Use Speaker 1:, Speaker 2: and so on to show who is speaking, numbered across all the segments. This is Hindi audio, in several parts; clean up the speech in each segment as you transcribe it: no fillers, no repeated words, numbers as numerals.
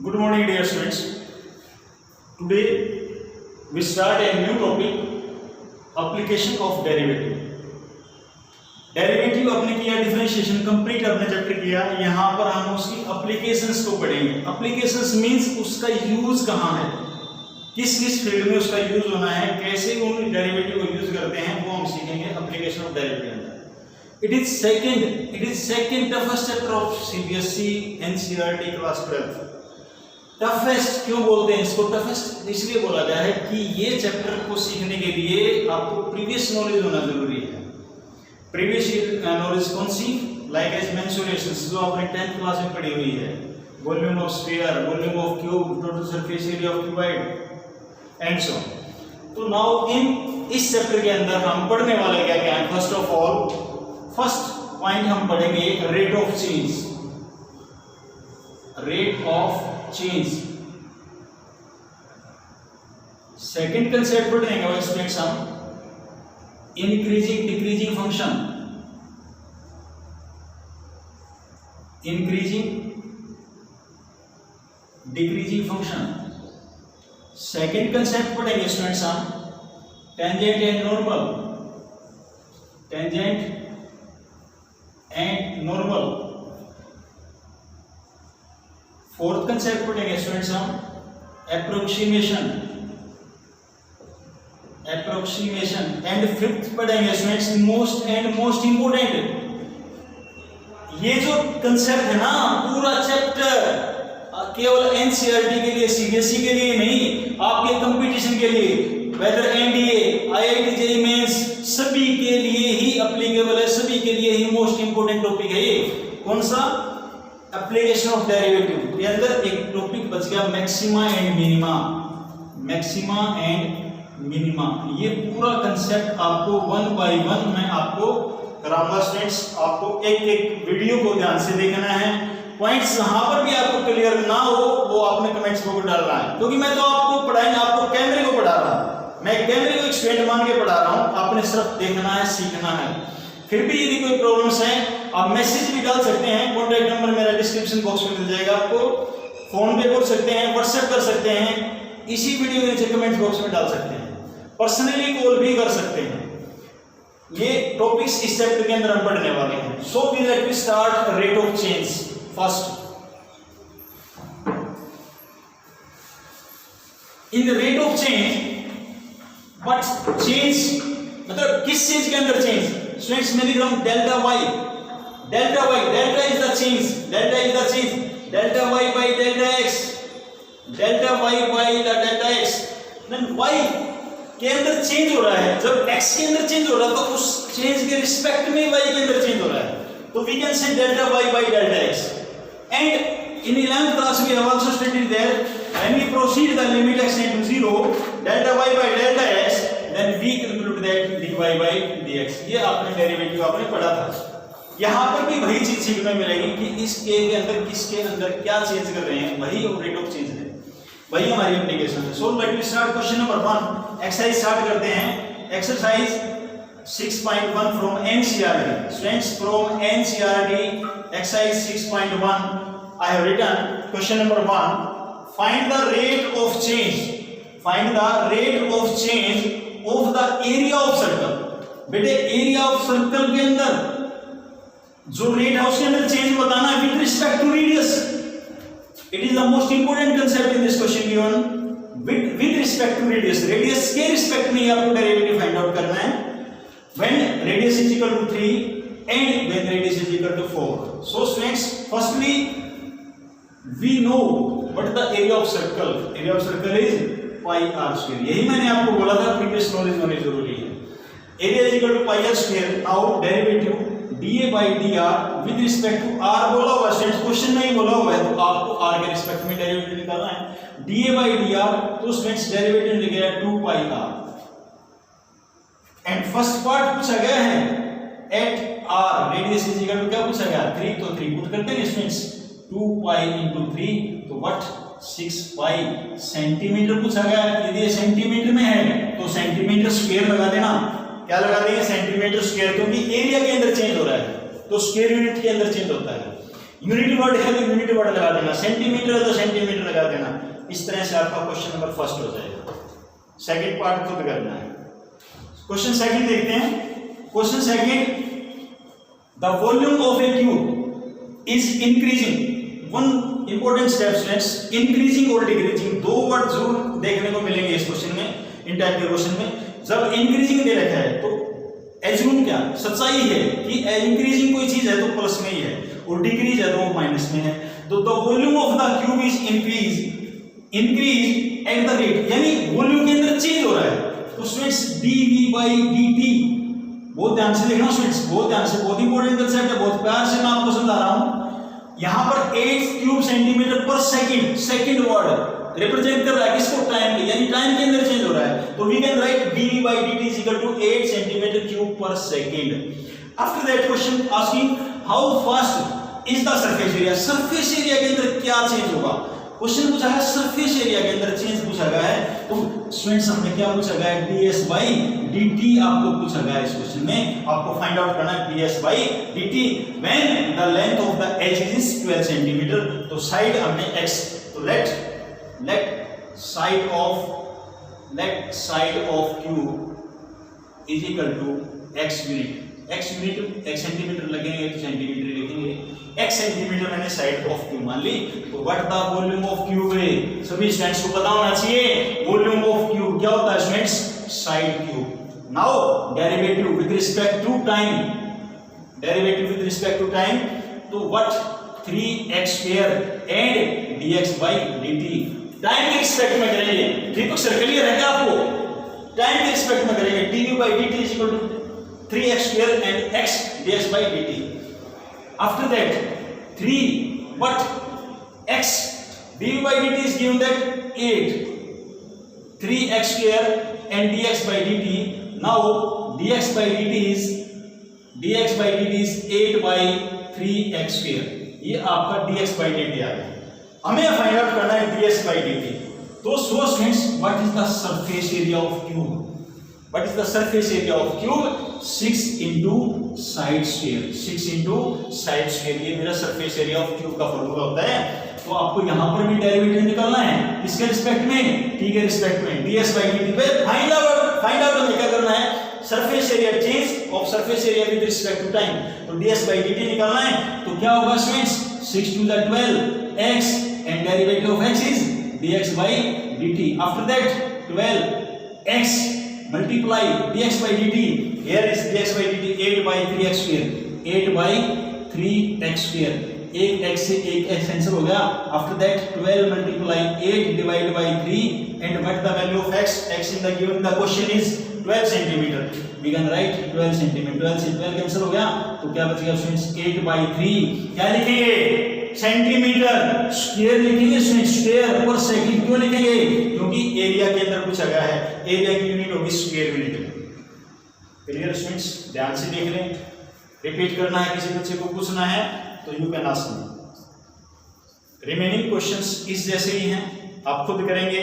Speaker 1: Good morning, dear students. Today we start a new topic, application of derivative. Derivative आपने किया, डिफरेंशिएशन कंप्लीट आपने चैप्टर किया. यहाँ पर हम उसकी एप्लीकेशंस को पढ़ेंगे. एप्लीकेशंस मींस उसका यूज कहाँ है, किस किस फील्ड में उसका यूज होना है, कैसे उन डेरिवेटिव को यूज करते हैं, वो हम सीखेंगे application of derivative. It is second toughest chapter of CBSE NCERT class 12. Toughest क्यों बोलते हैं इसको? टफेस्ट इसलिए बोला गया है कि ये चैप्टर को सीखने के लिए आपको प्रीवियस नॉलेज होना जरूरी है. प्रीवियस नॉलेज कौन सी? लाइक एज मेंसुरेशंस जो आपने 10th क्लास में पढ़ी हुई है, volume of sphere, volume of cube, total surface area of cuboid and so. तो नाउ इन इस चैप्टर के अंदर हम पढ़ने वाले क्या क्या है? First of all, first point हम पढ़ेंगे rate of change. Rate of change. Second concept पढ़ेंगे वो explain some increasing decreasing function. Increasing decreasing function. Second concept पढ़ेंगे स्टूडेंट्स हम tangent and normal. Tangent and normal. Fourth concept पढ़ेंगे स्टूडेंट्स हम एप्रोक्सीमेशन. एप्रोक्सीमेशन. एंड फिफ्थ पढ़ेंगे स्टूडेंट्स मोस्ट इंपोर्टेंट, ये जो कंसेप्ट है ना पूरा चैप्टर केवल एनसीईआरटी के लिए, सीबीएसई के लिए नहीं, आपके कंपटीशन के लिए, whether NDA, IIT, JEE mains, सभी के लिए ही एप्लीकेबल है, सभी के लिए ही मोस्ट इंपोर्टेंट टॉपिक है. ये कौन सा? Application of derivative. के अंदर एक टॉपिक बच गया maxima and minima. Maxima and minima. ये पूरा कंसेप्ट आपको वन बाय वन मैं आपको कराऊंगा स्टूडेंट्स. आपको एक एक वीडियो को ध्यान से देखना है. पॉइंट्स जहां पर भी आपको क्लियर ना हो वो आपने कमेंट्स बॉक्स में डालना है, क्योंकि मैं तो आपको पढ़ाएंगे, आपको कैमरे को पढ़ा रहा हूं, मैं कैमरे को एक स्टूडेंट मान के पढ़ा रहा हूं. आपने सिर्फ देखना है, सीखना है. फिर भी यदि कोई प्रॉब्लम्स है आप मैसेज भी डाल सकते हैं. कॉन्टैक्ट नंबर मेरा डिस्क्रिप्शन बॉक्स में मिल जाएगा आपको. फोन पे कर सकते हैं, व्हाट्सएप कर सकते हैं, इसी वीडियो के नीचे कमेंट बॉक्स में डाल सकते हैं, पर्सनली कॉल भी कर सकते हैं. ये टॉपिक्स इस चैप्टर के अंदर हम पढ़ने वाले हैं. So we let me start rate of change. First, in the rate of change, but change मतलब किस चीज के अंदर चेंज? स्टूडेंट्स मैं लिख रहा हूं delta y. Delta y, delta is the change, delta is the change. Delta y by delta x, delta y by delta x. Then y के अंदर चेंज हो रहा है. जब एक्स के अंदर चेंज हो रहा है तो उस चेंज के रिस्पेक्ट में वाई के अंदर चेंज हो रहा है, तो we can say delta y by delta x. And in 11th class we have also studied that when we proceed the limit x tend to 0, delta y by delta x, then we conclude that dy by dx. ये आपने डेरिवेटिव आपने पढ़ा था. यहाँ पर भी वही चीज सीखने मिलेगी कि इस के अंदर किसके अंदर क्या चेंज कर रहे हैं, वही रेट ऑफ चेंज है, वही हमारी एप्लीकेशन है. So let me start question number 1. Exercise start करते हैं. Exercise 6.1 from NCERT. Students, from NCERT exercise 6.1 I have written question number 1. Find the rate of change. Find the rate of change of the area of circle. बेटे एरिया ऑफ सर्कल के अंदर जो रेट है उसके अंदर चेंज बताना है with respect to radius. It is the most important concept in this question given. With respect to radius, radius के रिस्पेक्ट में आपको डेरिवेटिव फाइंड आउट करना है. when radius is equal to 3 and when radius is equal to 4. So students, firstly we know what the area of circle. Area of circle is pi r square. यही मैंने आपको बोला था, प्रीवियस नॉलेज होनी जरूरी है. area is equal to pi r square. Now derivative dA by dr with respect to r बोला हुआ है. क्वेश्चन नहीं बोला हुआ है तो आपको r के रिस्पेक्ट में डेरिवेटिव निकालना है. dA by dr, तो स्टूडेंट्स डेरिवेटिव निकलेगा 2 pi r. And first part पूछा गया है at r radius is equal to क्या पूछा गया? 3. तो 3 पुट करते हैं स्टूडेंट्स. 2 pi into 3 तो व्हाट 6 pi सेंटीमीटर पूछा गया. यदि ये सेंटीमीटर में है तो सेंटीमीटर स्क्वायर लगा देना. क्या लगा देंगे? सेंटीमीटर स्क्वायर, क्योंकि एरिया के अंदर चेंज हो रहा है तो स्क्वायर यूनिट के अंदर चेंज होता है. यूनिट वर्ड है तो यूनिट वर्ड लगा देना, सेंटीमीटर है तो सेंटीमीटर लगा देना। इस तरह से आपका क्वेश्चन नंबर फर्स्ट हो जाएगा। सेकंड पार्ट खुद करना है। क्वेश्चन सेकंड देखते हैं। Question second, the volume of A cube is increasing. One important step students, increasing और डिक्रीजिंग, दो वर्ड जरूर देखने को मिलेंगे इस क्वेश्चन में, इन टाइप के क्वेश्चन में। जब इंक्रीजिंग दे रखा है तो एज्यूम क्या, सच्चाई है कि इंक्रीजिंग कोई चीज है तो प्लस में ही है, और डिक्रीज है तो वो माइनस में है। तो the volume of the cube is increase at the rate, यानी वॉल्यूम के अंदर चेंज हो रहा है। तो स्टूडेंट्स dv/dt, बहुत ध्यान से देखना स्टूडेंट्स, बहुत ध्यान से, बहुत इंपॉर्टेंट कंसेप्ट है, बहुत प्यार से मैं आपको समझा रहा हूं। यहां पर 8 cube centimetre per second, second word represent कर रहा है किसको, टाइम के, यानी टाइम के अंदर चेंज हो रहा है। तो we can write dv/dt is equal to 8 centimetre cube per second. After that question asking how fast is the surface area, surface area के अंदर क्या चेंज होगा। क्वेश्चन पूछा है सरफेस एरिया के अंदर चेंज पूछा गया है, तो स्टूडेंट्स हमने क्या पूछा गया है, ds/dt आपको पूछा गया है इस क्वेश्चन में। आपको फाइंड आउट करना है ds/dt when the length of the edge is 12 centimetre. तो साइड हमने x, तो let side of cube is equal to x unit, x unit x centimetre लगेंगे तो सेंटीमीटर लिखेंगे, x सेंटीमीटर मैंने साइड ऑफ क्यूब मान ली। तो what the volume of cube है, सभी स्टूडेंट्स को पता होना चाहिए वॉल्यूम ऑफ क्यूब क्या होता है students, side cube. Now derivative with respect to time, derivative with respect to time, तो what 3x² and dx/dt, time के रिस्पेक्ट में करेंगे। दीपक सर क्लियर है क्या आपको, टाइम के रिस्पेक्ट में करेंगे, dv/dt is equal to 3x² and x dx/dt. After that 3, but x dv/dt is given that 8, 3x² and dx/dt. Now dx/dt is 8/3x², ये आपका dx/dt आ गया। हमें फाइंड आउट करना है ds/dt। तो so students, what is the surface area of cube, What is the surface area of cube? 6 into side square, 6 into side square, ये मेरा surface area of cube का फॉर्मूला होता है। तो आपको यहाँ पर भी डेरिवेटिव निकालना है, किसके रिस्पेक्ट में, t के रिस्पेक्ट में, ds/dt पे फाइंड आउट हमें क्या करना है, surface area, change of surface area with respect to time. तो ds/dt निकालना है, तो क्या होगा students, 6 to the 12 x and derivative of x is dx/dt. After that 12x multiply dx/dt, here is dx/dt 8/3x², 8/3x², एक x से एक x कैंसिल हो गया। After that 12 multiply 8 divided by 3 and what the value of x, x in the given the question is 12 centimeter, we can write 12 centimeter, 12 से 12 कैंसिल हो गया, तो क्या बचेगा स्टूडेंट्स, 8/3, क्या लिखेंगे, सेंटीमीटर स्क्वायर लिखेंगे स्टूडेंट्स, स्क्वायर पर सेकंड क्यों लिखेंगे, क्योंकि एरिया के अंदर पूछा गया है, एरिया की यूनिट होगी स्क्वायर यूनिट। क्लियर स्टूडेंट्स, ध्यान से देख लें, रिपीट करना है, किसी बच्चे को पूछना है तो you can ask me. Remaining questions इस जैसे ही हैं, आप खुद करेंगे,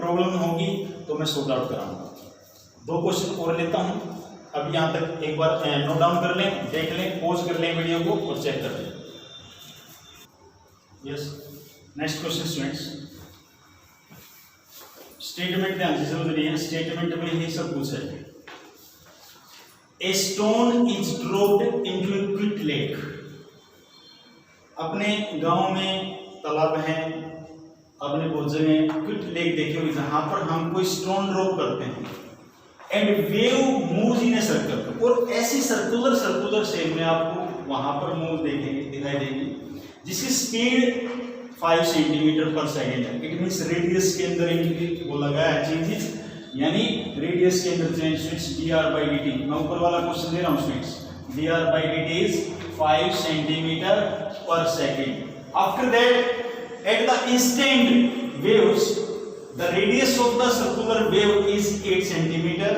Speaker 1: प्रॉब्लम होगी तो मैं सॉर्ट आउट कराऊंगा। 2 क्वेश्चन और लेता हूं, अब यहां तक एक बार नोट डाउन कर लें, देख लें, पॉज कर लें वीडियो को और चेक कर लें। Yes, next question students, statement ध्यान से समझ रही है, स्टेटमेंट में ही सब कुछ है। A stone is dropped into a quick lake, अपने गांव में तालाब है, अपने बहुत जगह क्विक लेक देखे हुए जहां पर हम कोई स्टोन ड्रॉप करते हैं, and wave moves in a circle, और ऐसी सर्कुलर शेप में आपको वहां पर मूव देखेंगे, दिखाई देगी, जिसकी स्पीड 5 सेंटीमीटर पर सेकेंड है। इट मीन्स रेडियस के अंदर इनकी वो लगा है चेंजेस, यानी रेडियस के अंदर चेंज dr/dt। मैं ऊपर वाला क्वेश्चन दे रहा हूँ स्टूडेंट्स, dr/dt इज 5 सेंटीमीटर पर second. After that at the instant waves the radius of the circular wave is 8 centimetre.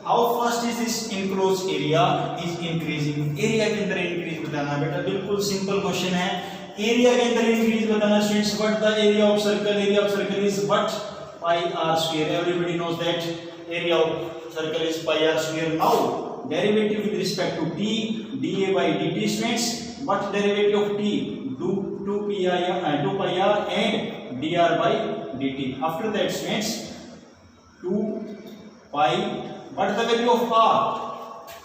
Speaker 1: How fast is this enclose area is increasing, area के अंदर इंक्रीज बताना बेटा, बिल्कुल सिंपल क्वेश्चन है। एरिया के अंदर इंक्रीज बताना students, what the area of circle is what, pi r square, everybody knows that area of circle is pi r square. Now derivative with respect to t, dA/dt students, what derivative of t, 2 pi r and dr by dt. After that students 2 pi, what is the value of r?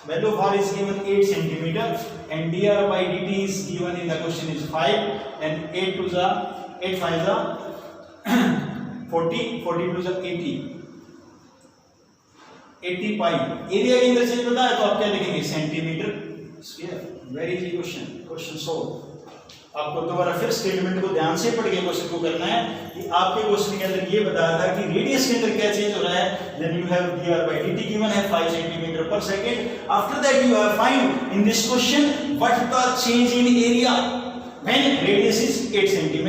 Speaker 1: Value of r is given 8 centimeter and dr by dt is given in the question is 5 and 8 to the 8 5 the 40 40 to the 80 pi. Area के अंदर चेंज पता है तो आप क्या लिखेंगे centimetre square. Very easy question solve. आपको दोबारा फिर स्टेटमेंट को ध्यान से पढ़ के क्वेश्चन को करना है कि आपके क्वेश्चन के अंदर ये बताया था कि रेडियस के अंदर क्या चेंज हो रहा है. Then you have dr by dt given है 5 cm per second. After that you have find in this question what the change in area when radius is 8 cm.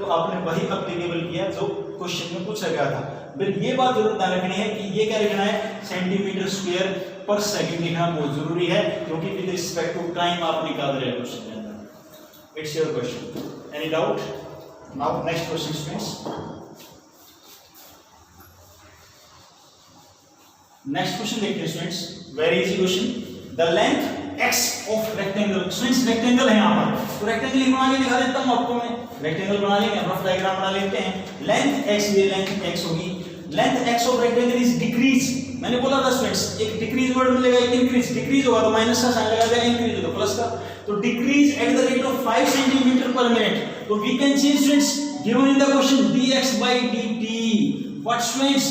Speaker 1: तो आपने वही एप्लीकेबल किया जो क्वेश्चन में पूछा गया था. फिर ये बात जरूर ध्यान रखनी है कि ये क्या लिखना है सेंटीमीटर स्क्वायर पर सेकंड लिखना बहुत जरूरी है क्योंकि विद रिस्पेक्ट टू टाइम आप निकाल रहे हैं क्वेश्चन के अंदर. It's your question. Any doubt? Now next question students. Next question देखते हैं students. Very easy question. The length x of rectangle. Students rectangle है यहाँ पर. तो rectangle बना के दिखा देता हूँ आपको मैं. Rectangle बना लेंगे, rough diagram बना लेते हैं. Length x, ये length x होगी. Length x of rectangle is decrease. मैंने बोला था स्टूडेंट्स एक डिक्रीज वर्ड मिलेगा एक इंक्रीज. डिक्रीज होगा तो माइनस का साइन लगा देगा, इंक्रीज होगा तो प्लस का. तो decrease at the rate of 5 centimetre per minute. तो we can change students given in the question dx by dt. What students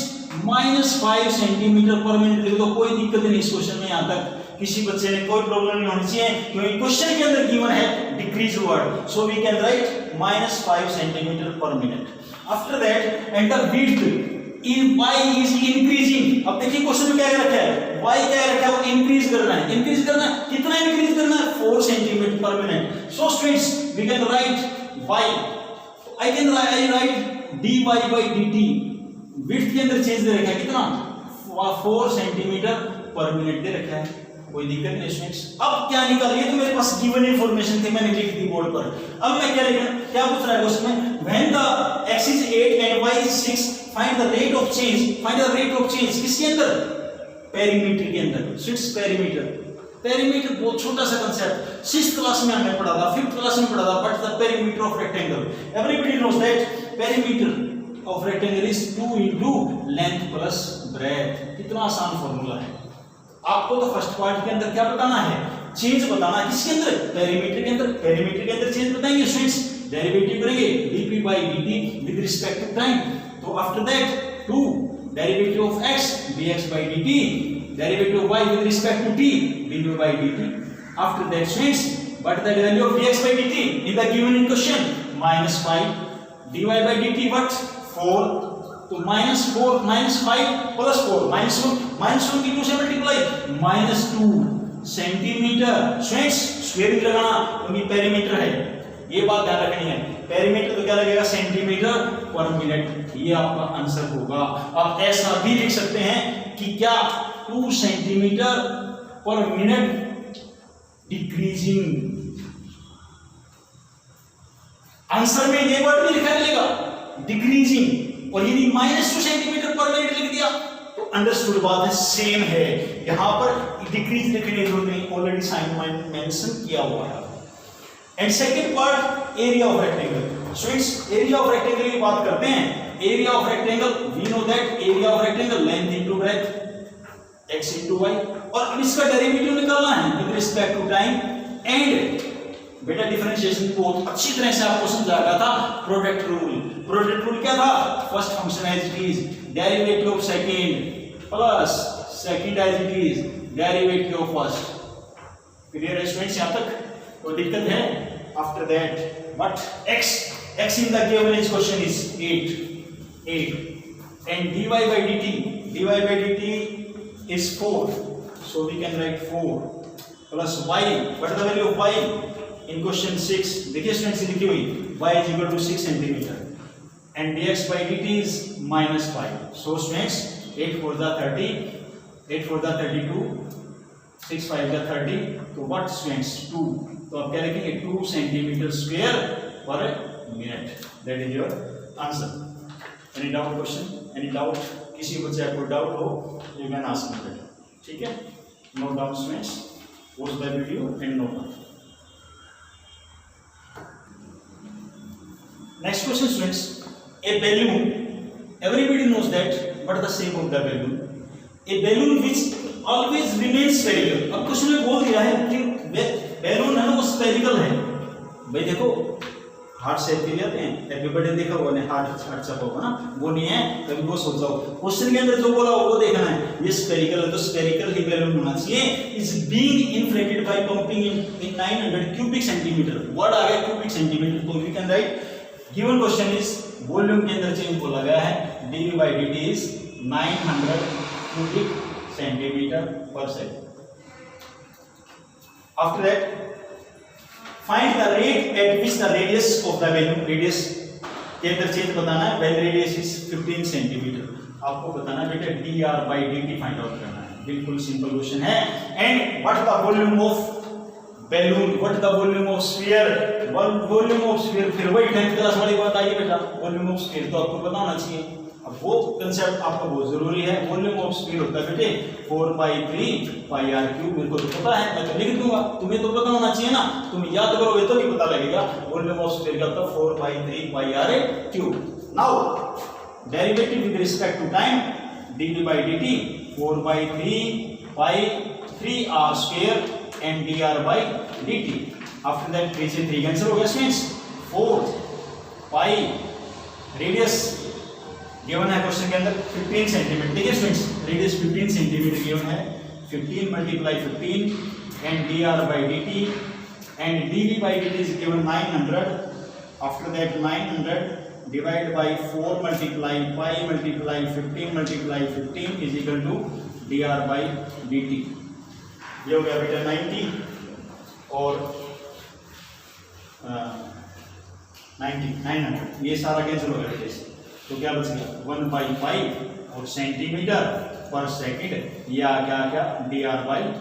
Speaker 1: -5 centimetre per minute लिख दो. कोई दिक्कत नहीं इस क्वेश्चन में. यहां तक किसी बच्चे ने कोई प्रॉब्लम नहीं होनी चाहिए क्योंकि क्वेश्चन के अंदर गिवन है decrease word. So we can write -5 centimetre per minute. After that and the width if y is increasing. अब देखिए क्वेश्चन में क्या रखा है y क्या रखा है वो इंक्रीज करना है. इंक्रीज करना है कितना इंक्रीज करना है 4 centimetre per minute. So students we can write y. I can write dy by dt. Width के अंदर चेंज दे रखा है कितना 4 सेंटीमीटर पर मिनट दे रखा है. कोई दिक्कत नहीं स्टूडेंट्स. अब क्या निकाल, ये तो मेरे पास गिवन इंफॉर्मेशन थी मैंने लिख दी बोर्ड पर. अब मैं क्या लिखना क्या पूछ रहा है क्वेश्चन में when the x is 8 and y is 6 find the rate of change. find the rate of change किसके अंदर पेरीमीटर के अंदर. Strict perimeter. पेरीमीटर बहुत छोटा सा कांसेप्ट 6th क्लास में हमने पढ़ा था 5th क्लास में पढ़ा था. But the perimeter of rectangle everybody knows that perimeter of rectangle is 2 into length plus breadth. कितना आसान फार्मूला है. आपको तो फर्स्ट पार्ट के अंदर क्या बताना है चेंज बताना है. किसके अंदर पेरीमीटर के अंदर. पेरीमीटर के अंदर चेंज बताएंगे स्टूडेंट्स. डेरिवेटिव करेंगे dp by dt with respect to time. तो after that 2 derivative of x dx by dt डेरिवेटिव of y with respect to t dv by dt. after that students what is the value of dx by dt in the given in question -5 dy by dt what 4. तो -4 -5 plus 4 -1 की 2 से मल्टीप्लाई -2 सेंटीमीटर. स्ट्रेंट्स स्क्वायर लगाना क्योंकि पेरीमीटर है. ये बात ध्यान रखनी है. पेरीमीटर तो क्या लगेगा सेंटीमीटर पर मिनट. ये आपका आंसर होगा. आप ऐसा भी लिख सकते हैं कि क्या 2 centimetre per minute decreasing. Answer में ये वर्ड भी लिखा मिलेगा डिक्रीजिंग. और यदि -2 सेंटीमीटर पर मिनट लिख दिया तो अंडरस्टूड बात है सेम है. यहां पर डिक्रीज लिखने की जरूरत नहीं ऑलरेडी साइन मेंशन किया हुआ है. And second part area of rectangle. Students area of rectangle की बात करते हैं. Area of rectangle we know that area of rectangle length into breadth x into y. और अब इसका डेरिवेटिव निकालना है with respect to time. And बेटा डिफरेंशिएशन बहुत अच्छी तरह से आपको समझाया था. Product rule. प्रोडक्ट रूल क्या था first function as it is derivative of second plus second as it is derivative of first. Clear है स्टूडेंट्स यहां तक कोई दिक्कत है. After that what x in the given question is 8 and dy by dt is 4. so we can write 4 plus y. what is the value of y in question 6? देखिए स्टूडेंट्स लिखी हुई y is equal to 6 centimeter and dx by dt is -5. so students 8 4 the 30 8 4 the 32 6 5 the 30. तो what students 2. तो आप क्या लिखेंगे 2 सेंटीमीटर स्क्वायर पर minute. That is your answer. Any doubt question any doubt किसी बच्चे को डाउट हो यू कैन आस्क मी. ठीक है. Note down students watch the video and note down. question students, a balloon, everybody knows that what the shape of the balloon, a balloon which always remains spherical. अब क्वेश्चन में बोल दिया है कि बैलून है ना वो स्फेरिकल है। भाई देखो हार्ट शेप के लिए आते हैं, एवरीबॉडी देखा होगा ने हार्ट छपा होगा ना, वो नहीं है, कभी वो सोच जाओ क्वेश्चन के अंदर जो बोला वो देखना है। ये स्फेरिकल है तो स्फेरिकल ही बैलून होना चाहिए। Is being inflated by pumping in 900 cubic centimetre, word आ गया क्यूबिक सेंटीमीटर, तो we can write given question is volume के अंदर चेंज बोला गया है, dv by dt is 900 cubic centimetre per second. After that find the rate at which the radius of the balloon, radius के अंदर चेंज बताना है, व्हेन रेडियस इज 15 सेंटीमीटर। आपको बताना है बेटा dr by dt find out करना है, बिल्कुल सिंपल क्वेश्चन है। And what the volume of balloon, what the volume of sphere, volume of sphere, फिर वही 10th क्लास वाली बात आई बेटा, वॉल्यूम ऑफ स्फीयर तो आपको पता होना चाहिए। अब वो कंसेप्ट आपको बहुत जरूरी है। वॉल्यूम ऑफ स्फीयर होता है बेटे 4π3πr3, मेरे को तो पता है, मैं तो लिख दूंगा, तुम्हें तो पता होना चाहिए ना, तुम याद करोगे तो नहीं पता लगेगा। वॉल्यूम ऑफ स्फीयर का होता है 4π3πr3। Now derivative with respect to time, dv by dt 4π3π3r² and dr by dt। after that 3 से 3 कैंसिल हो गया, मींस 4π रेडियस गिवन है क्वेश्चन के अंदर 15 सेंटीमीटर, ठीक है स्टूडेंट्स, रेडियस 15 सेंटीमीटर गिवन है, 15 × 15 and dr by dt and dv by dt is given 900। after that 900 divided by 4 multiply pi multiply 15 multiply 15 is equal to dr by dt। ये हो गया बेटा 90 और 900, ये सारा कैंसिल हो गया बेटा, तो क्या बच गया 1/5 और सेंटीमीटर पर सेकंड, या क्या क्या dr by dt।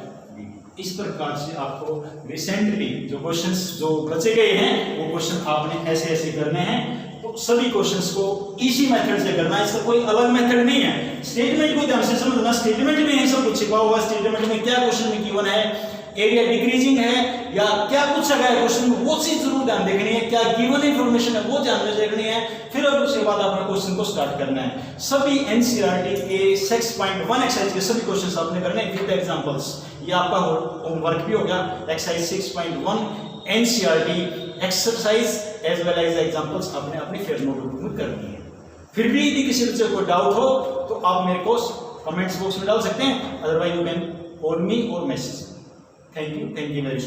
Speaker 1: इस प्रकार से आपको रिसेंटली जो क्वेश्चंस जो बचे गए हैं वो क्वेश्चन आपने ऐसे ऐसे करने हैं। तो सभी क्वेश्चंस को इसी मेथड से करना है, इसका कोई अलग मेथड नहीं है। स्टेटमेंट को ध्यान से समझना, स्टेटमेंट में सब कुछ छिपा हुआ, स्टेटमेंट में क्या क्वेश्चन में गिवन है, एरिया डिक्रीजिंग है या क्या पूछा गया है क्वेश्चन में, वो चीज जरूर ध्यान देखनी है, क्या गिवन इंफॉर्मेशन है वो ध्यान में देखनी है, फिर अब उसके बाद अपने क्वेश्चन को स्टार्ट करना है। सभी एनसीईआरटी के 6.1 एक्सरसाइज के सभी क्वेश्चंस आपने करने हैं विद एग्जांपल्स। ये आपका होमवर्क भी हो गया, exercise 6.1 NCERT exercise as well as examples आपने अपनी फेयर नोटबुक में करनी है। फिर भी यदि किसी बच्चे को डाउट हो तो आप मेरे को कमेंट्स बॉक्स में डाल सकते हैं, otherwise you can call me और message. Thank you very much.